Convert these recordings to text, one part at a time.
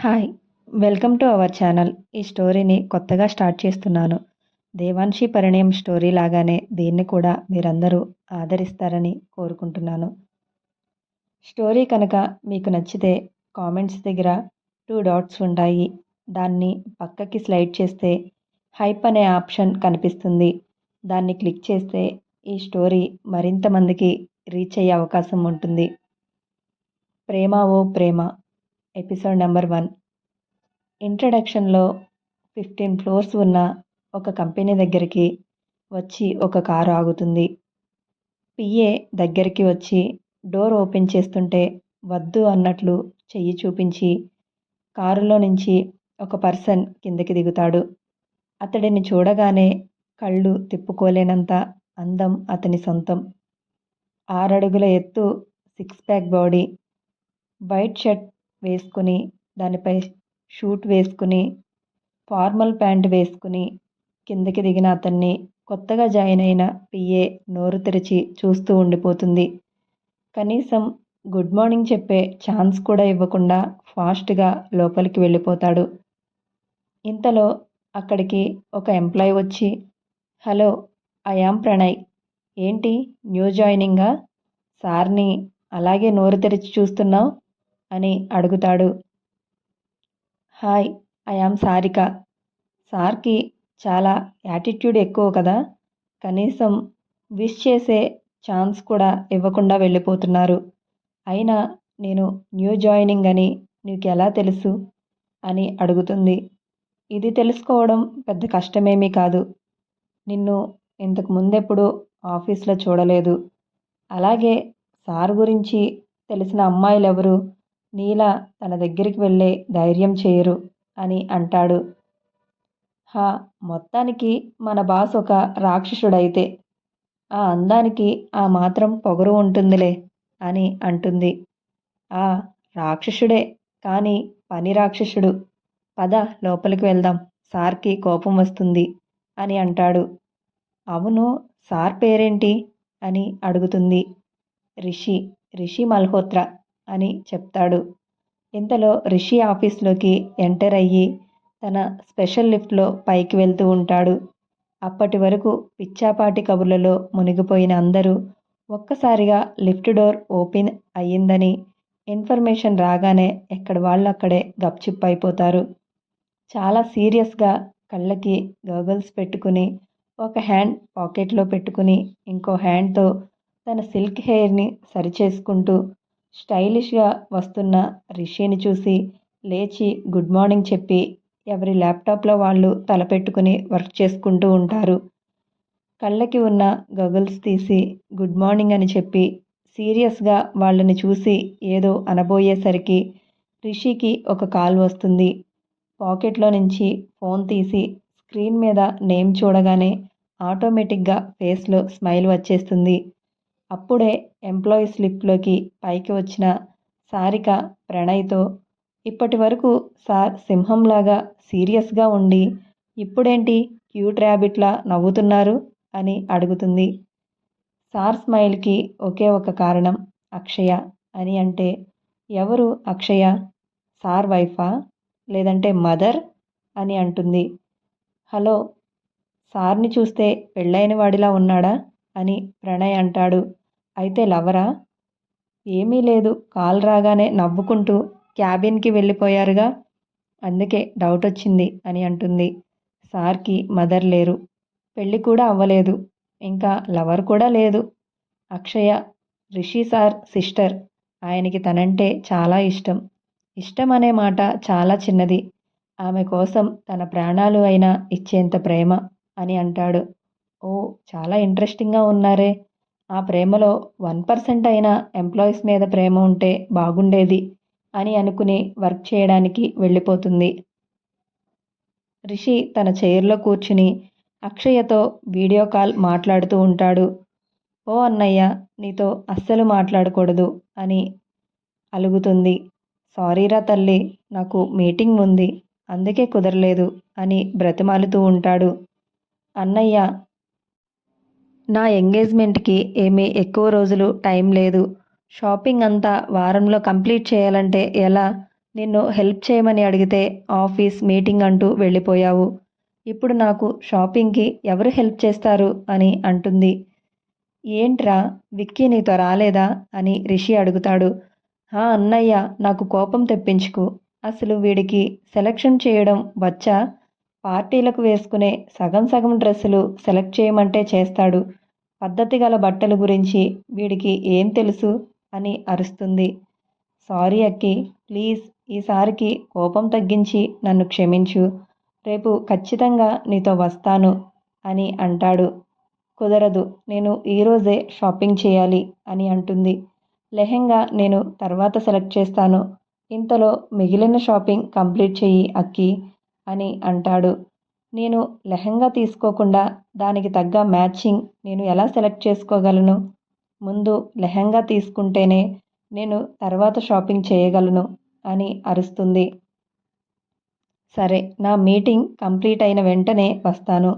Hi! Welcome to our channel. ఈ స్టోరీని కొత్తగా స్టార్ట్ చేస్తున్నాను. దేవాన్షి పరిణయం స్టోరీ లాగానే దీన్ని కూడా మీరందరూ ఆదరిస్తారని కోరుకుంటున్నాను. స్టోరీ కనుక మీకు నచ్చితే కామెంట్స్ దగ్గర 2 డాట్స్ ఉంటాయి. దాన్ని పక్కకి స్లైడ్ చేస్తే హైప్ అనే ఆప్షన్ కనిపిస్తుంది. దాన్ని క్లిక్ చేస్తే ఈ స్టోరీ మరింత మందికి రీచ్ అయ్యే అవకాశం ఉంటుంది. ప్రేమ ఓ ప్రేమ ఎపిసోడ్ నెంబర్ 1. ఇంట్రడక్షన్లో 15 ఫ్లోర్స్ ఉన్న ఒక కంపెనీ దగ్గరికి వచ్చి ఒక కారు ఆగుతుంది. పిఏ దగ్గరికి వచ్చి డోర్ ఓపెన్ చేస్తుంటే వద్దు అన్నట్లు చెయ్యి చూపించి కారులో నుంచి ఒక పర్సన్ కిందకి దిగుతాడు. అతడిని చూడగానే కళ్ళు తిప్పుకోలేనంత అందం అతని సొంతం. 6 అడుగుల ఎత్తు, 6 ప్యాక్ బాడీ, వైట్ షర్ట్ వేసుకుని దానిపై షూట్ వేసుకుని ఫార్మల్ ప్యాంట్ వేసుకుని కిందకి దిగిన అతన్ని కొత్తగా జాయిన్ అయిన పిఏ నోరు తెరిచి చూస్తూ ఉండిపోతుంది. కనీసం గుడ్ మార్నింగ్ చెప్పే ఛాన్స్ కూడా ఇవ్వకుండా ఫాస్ట్గా లోపలికి వెళ్ళిపోతాడు. ఇంతలో అక్కడికి ఒక ఎంప్లాయ్ వచ్చి, హలో, ఐ యామ్ ప్రణయ్. ఏంటి న్యూ జాయినింగా? సార్ని అలాగే నోరు తెరిచి చూస్తున్నావు అని అడుగుతాడు. Hi, I am Sarika. సార్కి చాలా యాటిట్యూడ్ ఎక్కువ కదా, కనీసం విష్ చేసే ఛాన్స్ కూడా ఇవ్వకుండా వెళ్ళిపోతున్నారు. అయినా నేను న్యూ జాయినింగ్ అని నీకు ఎలా తెలుసు అని అడుగుతుంది. ఇది తెలుసుకోవడం పెద్ద కష్టమేమీ కాదు. నిన్ను ఇంతకు ముందెప్పుడు ఆఫీస్లో చూడలేదు. అలాగే సార్ గురించి తెలిసిన అమ్మాయిలెవరు నీలా తన దగ్గరికి వెళ్ళే ధైర్యం చేయరు అని అంటాడు. హా, మొత్తానికి మన బాస్ ఒక రాక్షసుడైతే ఆ అందానికి ఆ మాత్రం పొగరు ఉంటుందిలే అని అంటుంది. ఆ రాక్షసుడే, కానీ పని రాక్షసుడు. పద లోపలికి వెళ్దాం, సార్కి కోపం వస్తుంది అని అంటాడు. అవును, సార్ పేరేంటి అని అడుగుతుంది. రిషి మల్హోత్రా అని చెప్తాడు. ఇంతలో రిషి ఆఫీస్లోకి ఎంటర్ అయ్యి తన స్పెషల్ లిఫ్ట్లో పైకి వెళ్తూ ఉంటాడు. అప్పటి వరకు పిచ్చాపాటి కబుర్లలో మునిగిపోయిన అందరూ ఒక్కసారిగా లిఫ్ట్ డోర్ ఓపెన్ అయ్యిందని ఇన్ఫర్మేషన్ రాగానే ఎక్కడ వాళ్ళు అక్కడే గప్చిప్ అయిపోతారు. చాలా సీరియస్గా కళ్ళకి గోగల్స్ పెట్టుకుని ఒక హ్యాండ్ పాకెట్లో పెట్టుకుని ఇంకో హ్యాండ్తో తన సిల్క్ హెయిర్ని సరిచేసుకుంటూ స్టైలిష్గా వస్తున్న రిషిని చూసి లేచి గుడ్ మార్నింగ్ చెప్పి ఎవరి ల్యాప్టాప్లో వాళ్ళు తలపెట్టుకుని వర్క్ చేసుకుంటూ ఉంటారు. కళ్ళకి ఉన్న గగుల్స్ తీసి గుడ్ మార్నింగ్ అని చెప్పి సీరియస్గా వాళ్ళని చూసి ఏదో అనబోయేసరికి రిషికి ఒక కాల్ వస్తుంది. పాకెట్లో నుంచి ఫోన్ తీసి స్క్రీన్ మీద నేమ్ చూడగానే ఆటోమేటిక్గా ఫేస్లో స్మైల్ వచ్చేస్తుంది. అప్పుడే ఎంప్లాయీ స్లిప్లోకి పైకి వచ్చిన సారిక ప్రణయ్తో, ఇప్పటి వరకు సార్ సింహంలాగా సీరియస్గా ఉండి ఇప్పుడేంటి క్యూట్ ర్యాబిట్లా నవ్వుతున్నారు అని అడుగుతుంది. సార్ స్మైల్కి ఒకే ఒక కారణం, అక్షయ అని అంటే, ఎవరు అక్షయ? సార్ వైఫా, లేదంటే మదర్ అని అంటుంది. హలో, సార్ని చూస్తే పెళ్ళైన వాడిలా ఉన్నాడా అని ప్రణయ్ అంటాడు. అయితే లవరా? ఏమీ లేదు, కాల్ రాగానే నవ్వుకుంటూ క్యాబిన్కి వెళ్ళిపోయారుగా, అందుకే డౌట్ వచ్చింది అని అంటుంది. సార్కి మదర్ లేరు, పెళ్ళి కూడా అవ్వలేదు, ఇంకా లవర్ కూడా లేదు. అక్షయ రిషి సార్ సిస్టర్. ఆయనకి తనంటే చాలా ఇష్టం. ఇష్టం అనే మాట చాలా చిన్నది. ఆమె కోసం తన ప్రాణాలు అయినా ఇచ్చేంత ప్రేమ అని అంటాడు. ఓ, చాలా ఇంట్రెస్టింగ్గా ఉన్నారే. ఆ ప్రేమలో 1% అయినా ఎంప్లాయీస్ మీద ప్రేమ ఉంటే బాగుండేది అని అనుకుని వర్క్ చేయడానికి వెళ్ళిపోతుంది. రిషి తన చైర్లో కూర్చుని అక్షయతో వీడియో కాల్ మాట్లాడుతూ ఉంటాడు. ఓ అన్నయ్య, నీతో అస్సలు మాట్లాడకూడదు అని అలుగుతుంది. సారీరా తల్లి, నాకు మీటింగ్ ఉంది, అందుకే కుదరలేదు అని బ్రతిమాలుతూ ఉంటాడు. అన్నయ్య, నా ఎంగేజ్మెంట్కి ఏమీ ఎక్కువ రోజులు టైం లేదు. షాపింగ్ అంతా వారంలో కంప్లీట్ చేయాలంటే ఎలా? నిన్ను హెల్ప్ చేయమని అడిగితే ఆఫీస్ మీటింగ్ అంటూ వెళ్ళిపోయావు. ఇప్పుడు నాకు షాపింగ్కి ఎవరు హెల్ప్ చేస్తారు అని అంటుంది. ఏంట్రా, విక్కీ నీతో రాలేదా అని రిషి అడుగుతాడు. అన్నయ్య, నాకు కోపం తెప్పించుకు. అసలు వీడికి సెలక్షన్ చేయడం వచ్చా? పార్టీలకు వేసుకునే సగం సగం డ్రెస్సులు సెలెక్ట్ చేయమంటే చేస్తాడు. పద్ధతి గల బట్టల గురించి వీడికి ఏం తెలుసు అని అరుస్తుంది. సారీ అక్కి, ప్లీజ్ ఈసారికి కోపం తగ్గించి నన్ను క్షమించు. రేపు ఖచ్చితంగా నీతో వస్తాను అని అంటాడు. కుదరదు, నేను ఈరోజే షాపింగ్ చేయాలి అని అంటుంది. లెహెంగా నేను తర్వాత సెలెక్ట్ చేస్తాను. ఇంతలో మిగిలిన షాపింగ్ కంప్లీట్ చెయ్యి అక్కి అని అంటాడు. నేను లెహంగా తీసుకోకుండా దానికి తగ్గ మ్యాచింగ్ నేను ఎలా సెలెక్ట్ చేసుకోగలను? ముందు లెహంగా తీసుకుంటేనే నేను తర్వాత షాపింగ్ చేయగలను అని అరుస్తుంది. సరే, నా మీటింగ్ కంప్లీట్ అయిన వెంటనే వస్తాను.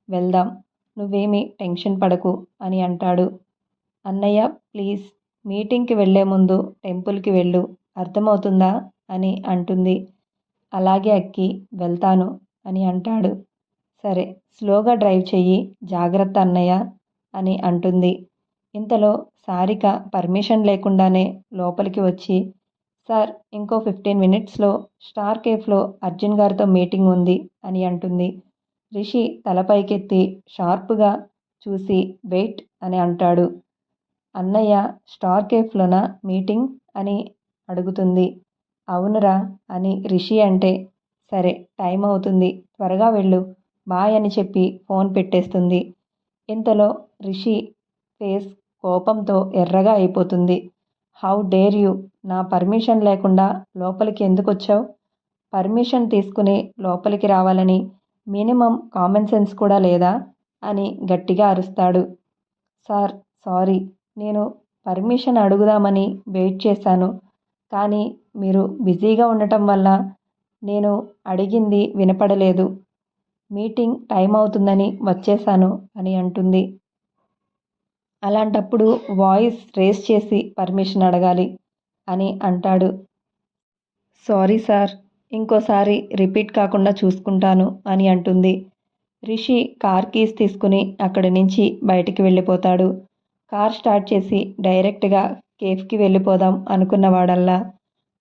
వెళ్దాం. నువ్వేమీ టెన్షన్ పడకు అని అంటాడు. అన్నయ్య, ప్లీజ్ మీటింగ్కి వెళ్లే ముందు టెంపుల్కి వెళ్ళు, అర్థమవుతుందా అని అంటుంది. అలాగే అక్కి, వెళ్తాను అని అంటాడు. సరే, స్లోగా డ్రైవ్ చెయ్యి, జాగ్రత్త అన్నయ్య అని అంటుంది. ఇంతలో సారిక పర్మిషన్ లేకుండానే లోపలికి వచ్చి, సార్, ఇంకో 15 మినిట్స్లో స్టార్ కేఫ్లో అర్జున్ గారితో మీటింగ్ ఉంది అని అంటుంది. రిషి తలపైకెత్తి షార్ప్గా చూసి వెయిట్ అని అంటాడు. అన్నయ్య, స్టార్ కేఫ్లోనా మీటింగ్ అని అడుగుతుంది. అవునురా అని రిషి అంటే, సరే, టైం అవుతుంది, త్వరగా వెళ్ళు, బాయ్ అని చెప్పి ఫోన్ పెట్టేస్తుంది. ఇంతలో రిషి ఫేస్ కోపంతో ఎర్రగా అయిపోతుంది. హౌ డేర్ యూ, నా పర్మిషన్ లేకుండా లోపలికి ఎందుకు వచ్చావు? పర్మిషన్ తీసుకుని లోపలికి రావాలని మినిమం కామన్ సెన్స్ కూడా లేదా అని గట్టిగా అరుస్తాడు. సార్, సారీ, నేను పర్మిషన్ అడుగుదామని వెయిట్ చేశాను, కానీ మీరు బిజీగా ఉండటం వల్ల నేను అడిగింది వినపడలేదు. మీటింగ్ టైం అవుతుందని వచ్చేశాను అని అంటుంది. అలాంటప్పుడు వాయిస్ రేస్ చేసి పర్మిషన్ అడగాలి అని అంటాడు. సారీ సార్, ఇంకోసారి రిపీట్ కాకుండా చూసుకుంటాను అని అంటుంది. రిషి కార్ కీస్ తీసుకుని అక్కడి నుంచి బయటికి వెళ్ళిపోతాడు. కార్ స్టార్ట్ చేసి డైరెక్ట్గా కేఫ్కి వెళ్ళిపోదాం అనుకున్నవాడల్లా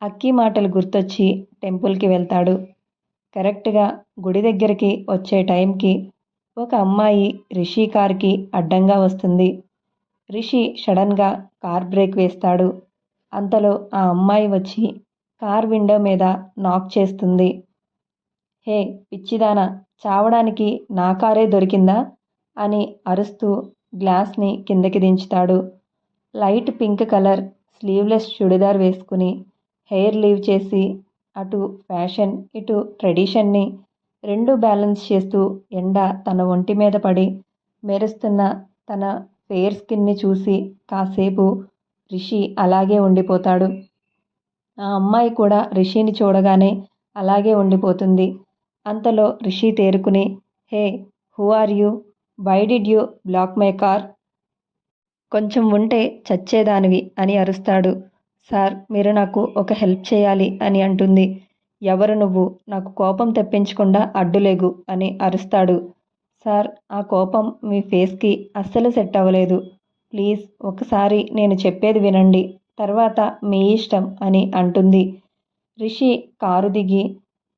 అక్కీ మాటలు గుర్తొచ్చి టెంపుల్కి వెళ్తాడు. కరెక్ట్గా గుడి దగ్గరికి వచ్చే టైంకి ఒక అమ్మాయి రిషి కార్కి అడ్డంగా వస్తుంది. రిషి సడన్గా కార్ బ్రేక్ వేస్తాడు. అంతలో ఆ అమ్మాయి వచ్చి కార్ విండో మీద నాక్ చేస్తుంది. హే పిచ్చిదానా, చావడానికి నా కారే దొరికిందా అని అరుస్తూ గ్లాస్ని కిందకి దించుతాడు. Light pink colour sleeveless churidar వేసుకుని హెయిర్ లీవ్ చేసి అటు ఫ్యాషన్ ఇటు ట్రెడిషన్ని రెండు బ్యాలెన్స్ చేస్తూ ఎండ తన ఒంటి మీద పడి మెరుస్తున్న తన ఫెయిర్ స్కిన్ని చూసి కాసేపు రిషి అలాగే ఉండిపోతాడు. ఆ అమ్మాయి కూడా రిషిని చూడగానే అలాగే ఉండిపోతుంది. అంతలో రిషి తేరుకుని, hey, who are you, why did you block my car, కొంచెం ఉంటే చచ్చేదానివి అని అరుస్తాడు. సార్, మీరు నాకు ఒక హెల్ప్ చేయాలి అని అంటుంది. ఎవరు నువ్వు, నాకు కోపం తెప్పించకుండా అడ్డులేగు అని అరుస్తాడు. సార్, ఆ కోపం మీ ఫేస్కి అస్సలు సెట్ అవ్వలేదు. ప్లీజ్ ఒకసారి నేను చెప్పేది వినండి, తర్వాత మీ ఇష్టం అని అంటుంది. రిషి కారు దిగి,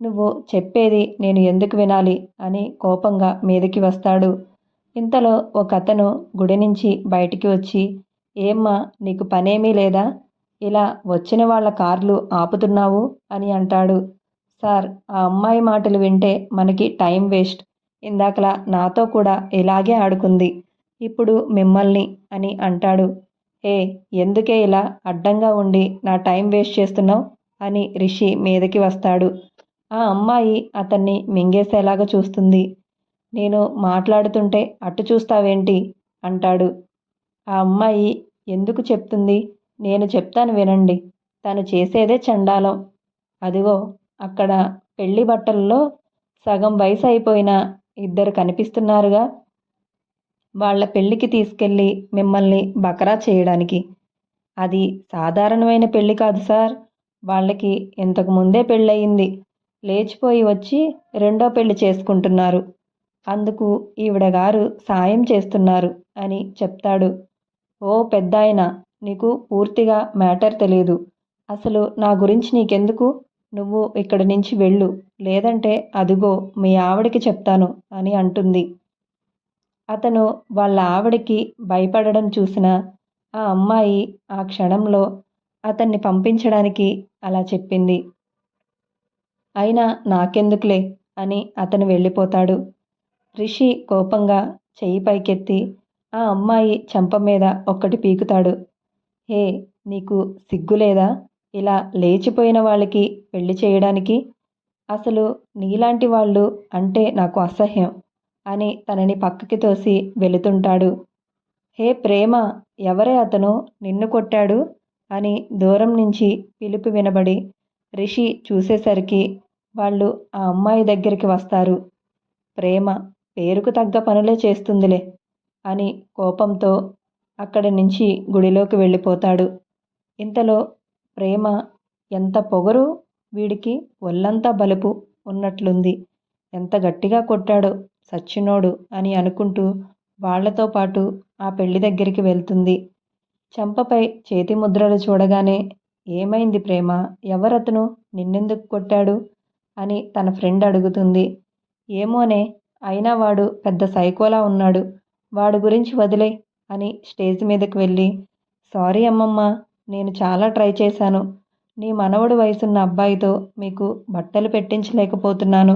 నువ్వు చెప్పేది నేను ఎందుకు వినాలి అని కోపంగా మీదకి వస్తాడు. ఇంతలో ఒకతను గుడి నుంచి బయటికి వచ్చి, ఏమ్మా, నీకు పనేమీ లేదా, ఇలా వచ్చిన వాళ్ళ కార్లు ఆపుతున్నావు అని అంటాడు. సార్, ఆ అమ్మాయి మాటలు వింటే మనకి టైం వేస్ట్. ఇందాకలా నాతో కూడా ఇలాగే ఆడుకుంది, ఇప్పుడు మిమ్మల్ని అని అంటాడు. ఏ, ఎందుకే ఇలా అడ్డంగా ఉండి నా టైం వేస్ట్ చేస్తున్నావు అని రిషి మీదకి వస్తాడు. ఆ అమ్మాయి అతన్ని మింగేసేలాగా చూస్తుంది. నేను మాట్లాడుతుంటే అటు చూస్తావేంటి అంటాడు. ఆ అమ్మాయి ఎందుకు చెప్తుంది, నేను చెప్తాను వినండి, తను చేసేదే చండాలం. అదిగో అక్కడ పెళ్లి బట్టల్లో సగం వయసు అయిపోయిన ఇద్దరు కనిపిస్తున్నారుగా, వాళ్ళ పెళ్ళికి తీసుకెళ్ళి మిమ్మల్ని బకరా చేయడానికి. అది సాధారణమైన పెళ్ళి కాదు సార్, వాళ్ళకి ఇంతకు ముందే పెళ్ళయింది. లేచిపోయి వచ్చి రెండో పెళ్లి చేసుకుంటున్నారు. అందుకు ఈవిడ గారు సాయం చేస్తున్నారు అని చెప్తాడు. ఓ పెద్దాయన, నీకు పూర్తిగా మ్యాటర్ తెలీదు. అసలు నా గురించి నీకెందుకు? నువ్వు ఇక్కడి నుంచి వెళ్ళు, లేదంటే అదిగో మీ ఆవిడకి చెప్తాను అని అంటుంది. అతను వాళ్ళ ఆవిడకి భయపడడం చూసిన ఆ అమ్మాయి ఆ క్షణంలో అతన్ని పంపించడానికి అలా చెప్పింది. అయినా నాకెందుకులే అని అతను వెళ్ళిపోతాడు. రిషి కోపంగా చెయ్యి పైకెత్తి ఆ అమ్మాయి చెంప మీద ఒక్కటి పీకుతాడు. హే, నీకు సిగ్గులేదా ఇలా లేచిపోయిన వాళ్ళకి పెళ్లి చేయడానికి? అసలు నీలాంటి వాళ్ళు అంటే నాకు అసహ్యం అని తనని పక్కకి తోసి వెళుతుంటాడు. హే ప్రేమ, ఎవరే అతను నిన్ను కొట్టాడు అని దూరం నుంచి పిలుపు వినబడి రిషి చూసేసరికి వాళ్ళు ఆ అమ్మాయి దగ్గరికి వస్తారు. ప్రేమ పేరుకు తగ్గ పనులే చేస్తుందిలే అని కోపంతో అక్కడి నుంచి గుడిలోకి వెళ్ళిపోతాడు. ఇంతలో ప్రేమ, ఎంత పొగరు వీడికి, ఒళ్ళంతా బలుపు ఉన్నట్లుంది, ఎంత గట్టిగా కొట్టాడో సచ్చినోడు అని అనుకుంటూ వాళ్లతో పాటు ఆ పెళ్లి దగ్గరికి వెళ్తుంది. చెంపపై చేతి ముద్రలు చూడగానే ఏమైంది ప్రేమ, ఎవరతను, నిన్నెందుకు కొట్టాడు అని తన ఫ్రెండ్ అడుగుతుంది. ఏమోనే, అయినా వాడు పెద్ద సైకోలా ఉన్నాడు, వాడి గురించి వదిలే అని స్టేజ్ మీదకి వెళ్ళి, సారీ అమ్మమ్మ, నేను చాలా ట్రై చేశాను, నీ మనవడు వయసున్న అబ్బాయితో మీకు బట్టలు పెట్టించలేకపోతున్నాను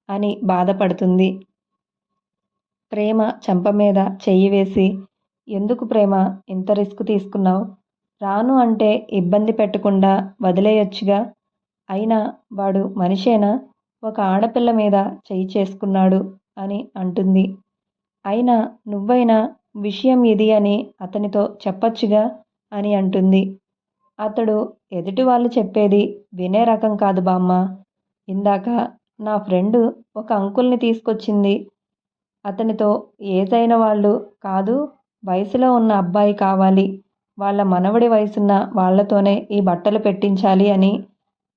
అని బాధపడుతుంది. ప్రేమ చెంప మీద చెయ్యి వేసి, ఎందుకు ప్రేమ ఇంత రిస్క్ తీసుకున్నావు? రాను అంటే ఇబ్బంది పెట్టకుండా వదిలేయొచ్చుగా. అయినా వాడు మనిషేనా? ఒక ఆడపిల్ల మీద చెయ్యి చేసుకున్నాడు అని అంటుంది. అయినా నువ్వైనా విషయం ఇది అని అతనితో చెప్పొచ్చుగా అని అంటుంది. అతడు ఎదుటి వాళ్ళు చెప్పేది వినే రకం కాదు బామ్మ. ఇందాక నా ఫ్రెండు ఒక అంకుల్ని తీసుకొచ్చింది. అతనితో ఏజ్ అయిన వాళ్ళు కాదు, వయసులో ఉన్న అబ్బాయి కావాలి, వాళ్ళ మనవడి వయసున్న వాళ్లతోనే ఈ బట్టలు పెట్టించాలి అని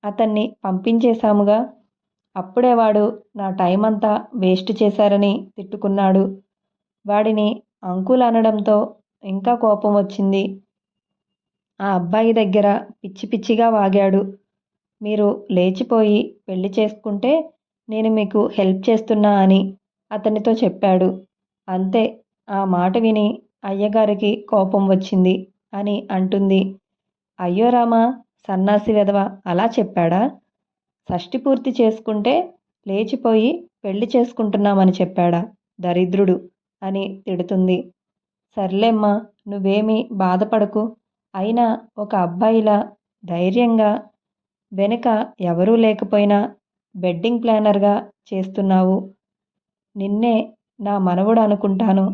అతన్ని పంపించేశాముగా. అప్పుడే వాడు నా టైం అంతా వేస్ట్ చేశారని తిట్టుకున్నాడు. వాడిని అంకుల్ అనడంతో ఇంకా కోపం వచ్చింది. ఆ అబ్బాయి దగ్గర పిచ్చి పిచ్చిగా వాగాడు. మీరు లేచిపోయి పెళ్లి చేసుకుంటే నేను మీకు హెల్ప్ చేస్తున్నా అని అతనితో చెప్పాడు. అంతే, ఆ మాట విని అయ్యగారికి కోపం వచ్చింది అని అంటుంది. అయ్యో రామా, సన్నాసి వెధవ అలా చెప్పాడా? షష్టి పూర్తి చేసుకుంటే లేచిపోయి పెళ్లి చేసుకుంటున్నామని చెప్పాడా దరిద్రుడు అని తిడుతుంది. సర్లేమ్మా, నువ్వేమీ బాధపడకు. అయినా ఒక అబ్బాయిలా ధైర్యంగా వెనుక ఎవరూ లేకపోయినా వెడ్డింగ్ ప్లానర్గా చేస్తున్నావు. నిన్నే నా మనవడు అనుకుంటాను.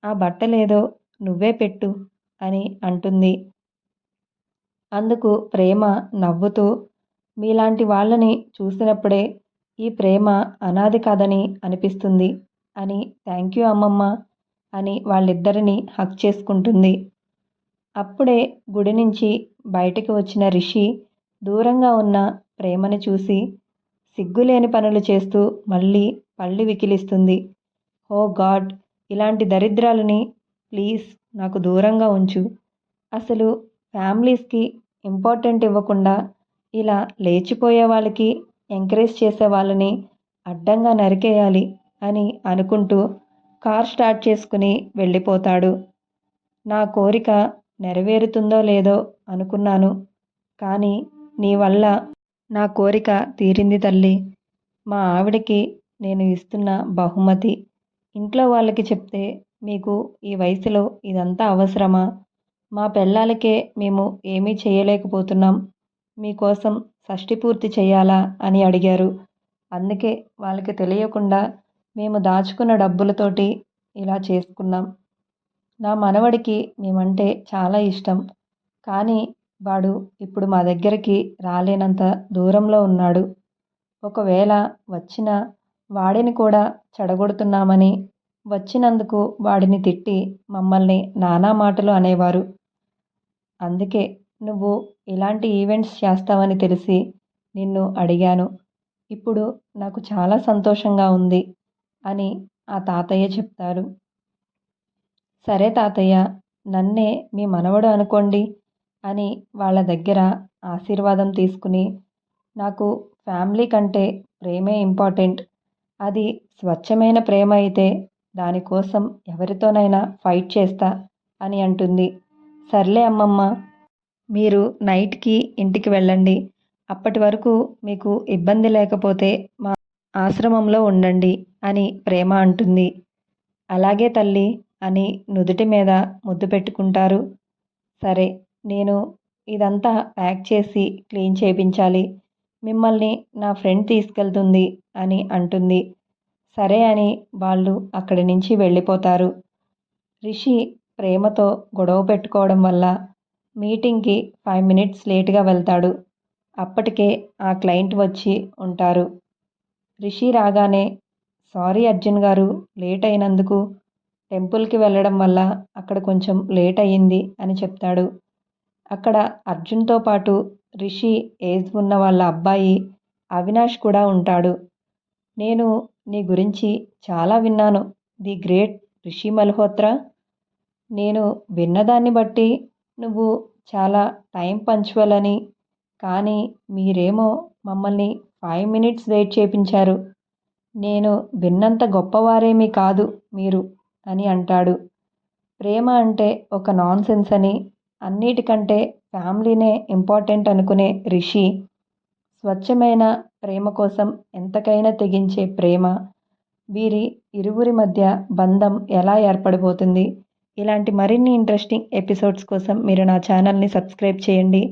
ఆ బట్టలేదో నువ్వే పెట్టు అని అంటుంది. అందుకు ప్రేమ నవ్వుతూ, మీలాంటి వాళ్ళని చూసినప్పుడే ఈ ప్రేమ అనాది కాదని అనిపిస్తుంది అని థ్యాంక్ యూ అమ్మమ్మ అని వాళ్ళిద్దరినీ హగ్ చేసుకుంటుంది. అప్పుడే గుడి నుంచి బయటికి వచ్చిన రిషి దూరంగా ఉన్న ప్రేమని చూసి సిగ్గులేని పనులు చేస్తూ మళ్ళీ పళ్ళి వికిలిస్తుంది. ఓ గాడ్, ఇలాంటి దరిద్రాలని ప్లీజ్ నాకు దూరంగా ఉంచు. అసలు ఫ్యామిలీస్కి ఇంపార్టెంట్ ఇవ్వకుండా ఇలా లేచిపోయే వాళ్ళకి ఎంకరేజ్ చేసే వాళ్ళని అడ్డంగా నరికేయాలి అని అనుకుంటూ కార్ స్టార్ట్ చేసుకుని వెళ్ళిపోతాడు. నా కోరిక నెరవేరుతుందో లేదో అనుకున్నాను, కానీ నీ వల్ల నా కోరిక తీరింది తల్లి. మా ఆవిడకి నేను ఇస్తున్న బహుమతి. ఇంట్లో వాళ్ళకి చెప్తే మీకు ఈ వయసులో ఇదంతా అవసరమా? మా పెళ్ళాలకే మేము ఏమీ చేయలేకపోతున్నాం, మీకోసం షష్టి పూర్తి చేయాలా అని అడిగారు. అందుకే వాళ్ళకి తెలియకుండా మేము దాచుకున్న డబ్బులతోటి ఇలా చేసుకున్నాం. నా మనవడికి మేమంటే చాలా ఇష్టం, కానీ వాడు ఇప్పుడు మా దగ్గరికి రాలేనంత దూరంలో ఉన్నాడు. ఒకవేళ వచ్చినా వాడిని కూడా చెడగొడుతున్నామని వచ్చినందుకు వాడిని తిట్టి మమ్మల్ని నానా మాటలు అనేవారు. అందుకే నువ్వు ఇలాంటి ఈవెంట్స్ చేస్తావని తెలిసి నిన్ను అడిగాను. ఇప్పుడు నాకు చాలా సంతోషంగా ఉంది అని ఆ తాతయ్య చెప్తారు. సరే తాతయ్య, నన్నే మీ మనవడు అనుకోండి అని వాళ్ళ దగ్గర ఆశీర్వాదం తీసుకుని, నాకు ఫ్యామిలీ కంటే ప్రేమే ఇంపార్టెంట్. అది స్వచ్ఛమైన ప్రేమ అయితే దానికోసం ఎవరితోనైనా ఫైట్ చేస్తా అని అంటుంది. సర్లే అమ్మమ్మ, మీరు నైట్కి ఇంటికి వెళ్ళండి. అప్పటి వరకు మీకు ఇబ్బంది లేకపోతే మా ఆశ్రమంలో ఉండండి అని ప్రేమ అంటుంది. అలాగే తల్లి అని నుదుటి మీద ముద్దు పెట్టుకుంటారు. సరే, నేను ఇదంతా ప్యాక్ చేసి క్లీన్ చేయించాలి. మిమ్మల్ని నా ఫ్రెండ్ తీసుకెళ్తుంది అని అంటుంది. సరే అని వాళ్ళు అక్కడి నుంచి వెళ్ళిపోతారు. రిషి ప్రేమతో గొడవ పెట్టుకోవడం వల్ల మీటింగ్కి 5 మినిట్స్ లేటుగా వెళ్తాడు. అప్పటికే ఆ క్లయింట్ వచ్చి ఉంటారు. రిషి రాగానే, సారీ అర్జున్ గారు, లేట్ అయినందుకు. టెంపుల్కి వెళ్ళడం వల్ల అక్కడ కొంచెం లేట్ అయ్యింది అని చెప్తాడు. అక్కడ అర్జున్తో పాటు రిషి ఏజ్ ఉన్న వాళ్ళ అబ్బాయి అవినాష్ కూడా ఉంటాడు. నేను నీ గురించి చాలా విన్నాను, ది గ్రేట్ రిషి మల్హోత్రా. నేను విన్నదాన్ని బట్టి నువ్వు చాలా టైం పంచువల్ అని, కానీ మీరేమో మమ్మల్ని 5 మినిట్స్ వెయిట్ చేయించారు. నేను విన్నంత గొప్పవారేమీ కాదు మీరు అని అంటాడు. ప్రేమ అంటే ఒక నాన్సెన్స్ అని, అన్నిటికంటే ఫ్యామిలీనే ఇంపార్టెంట్ అనుకునే రిషి స్వచ్ఛమైన ప్రేమ కోసం ఎంతకైనా తెగించే ప్రేమ. వీరి ఇరువురి మధ్య బంధం ఎలా ఏర్పడబోతుంది? ఇలాంటి మరిన్ని ఇంట్రెస్టింగ్ ఎపిసోడ్స్ కోసం మీరు నా ఛానల్ని సబ్స్క్రైబ్ చేయండి,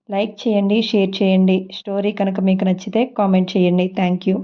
లైక్ చేయండి, షేర్ చేయండి. స్టోరీ కనుక మీకు నచ్చితే కామెంట్ చేయండి. Thank you.